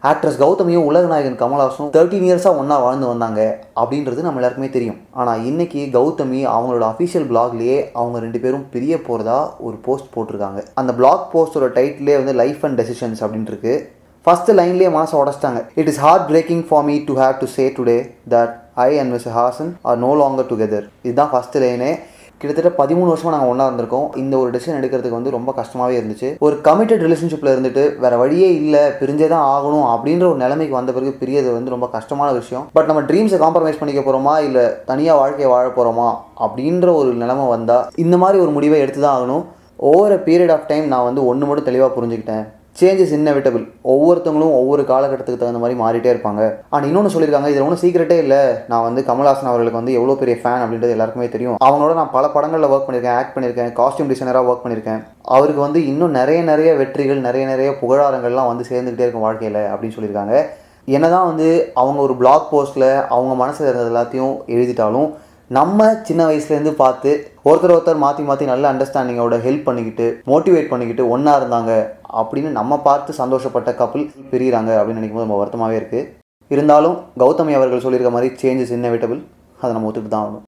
Actress கௌதமியும் உலகநாயகன் கமல்ஹாசனும் 13 இயர்ஸாக ஒன்றா வாழ்ந்து வந்தாங்க அப்படின்றது நம்ம எல்லாருக்குமே தெரியும். ஆனால் இன்றைக்கி கௌதமி அவங்களோட அஃபிஷியல் பிளாக்லேயே அவங்க 2 பேரும் பிரிய போகிறதா ஒரு போஸ்ட் போட்டிருக்காங்க. அந்த பிளாக் போஸ்டோட டைட்டிலே வந்து லைஃப் அண்ட் டெசிஷன்ஸ் அப்படின்ட்டு இருக்கு. ஃபஸ்ட்டு லைன்லேயே மனசை உடச்சிட்டாங்க. It is heartbreaking for me to have to say today that I and mister Hassan are no longer together. இதுதான் ஃபஸ்ட்டு லைனே. கிட்டத்தட்ட 13 வருஷமாக நாங்கள் ஒன்றா இருந்திருக்கோம். இந்த ஒரு டெசிஷன் எடுக்கிறதுக்கு வந்து ரொம்ப கஷ்டமாகவே இருந்துச்சு. ஒரு கமிட்டட் ரிலேஷன்ஷிப்பில் இருந்துட்டு வேறு வழியே இல்லை, பிரிஞ்சே தான் ஆகணும் அப்படின்ற ஒரு நிலைமைக்கு வந்த பிறகு பிரியது வந்து ரொம்ப கஷ்டமான விஷயம். பட் நம்ம ட்ரீம்ஸை காம்ப்ரமைஸ் பண்ணிக்க போகிறோமா இல்லை தனியாக வாழ்க்கையை வாழ போகிறோமா அப்படின்ற ஒரு நிலைமை வந்தால் இந்த மாதிரி ஒரு முடிவை எடுத்து தான் ஆகணும். Over a period of time நான் வந்து ஒன்று மட்டும் தெளிவாக புரிஞ்சுக்கிட்டேன். Change is inevitable. ஒவ்வொருத்தவங்களும் ஒவ்வொரு காலகட்டத்துக்கு தகுந்த மாதிரி மாறிட்டே இருப்பாங்க. ஆனால் இன்னொன்று சொல்லியிருக்காங்க, இதில் ஒன்றும் சீக்கிரட்டே இல்லை. நான் வந்து கமல்ஹாசன் அவர்களுக்கு வந்து எவ்வளோ பெரிய ஃபேன் அப்படின்றது எல்லாருக்குமே தெரியும். அவங்களோட நான் பல படங்களில் ஒர்க் பண்ணியிருக்கேன், ஆக்ட் பண்ணியிருக்கேன், காஸ்டியூம் டிசைனராக ஒர்க் பண்ணியிருக்கேன். அவருக்கு வந்து இன்னும் நிறைய வெற்றிகள், நிறைய புகழாரங்கள்லாம் வந்து சேர்ந்துக்கிட்டே இருக்கும் வாழ்க்கையில் அப்படின்னு சொல்லியிருக்காங்க. என்னதான் வந்து அவங்க ஒரு பிளாக் போஸ்ட்டில் அவங்க மனசில் இருந்தது எல்லாத்தையும் எழுதிட்டாலும் நம்ம சின்ன வயசுலேருந்து பார்த்து ஒருத்தர் மாற்றி நல்ல அண்டர்ஸ்டாண்டிங்கோட ஹெல்ப் பண்ணிக்கிட்டு மோட்டிவேட் பண்ணிக்கிட்டு ஒன்றா இருந்தாங்க அப்படின்னு நம்ம பார்த்து சந்தோஷப்பட்ட கப்பிள் பிரிகிறாங்க அப்படின்னு நினைக்கும் போது ரொம்ப வருத்தமாகவே இருக்குது. இருந்தாலும் கௌதமி அவர்கள் சொல்லியிருக்க மாதிரி சேஞ்ச் இஸ் இன்னெவிட்டபிள். அதை நம்ம ஒத்துட்டு தான் ஆகணும்.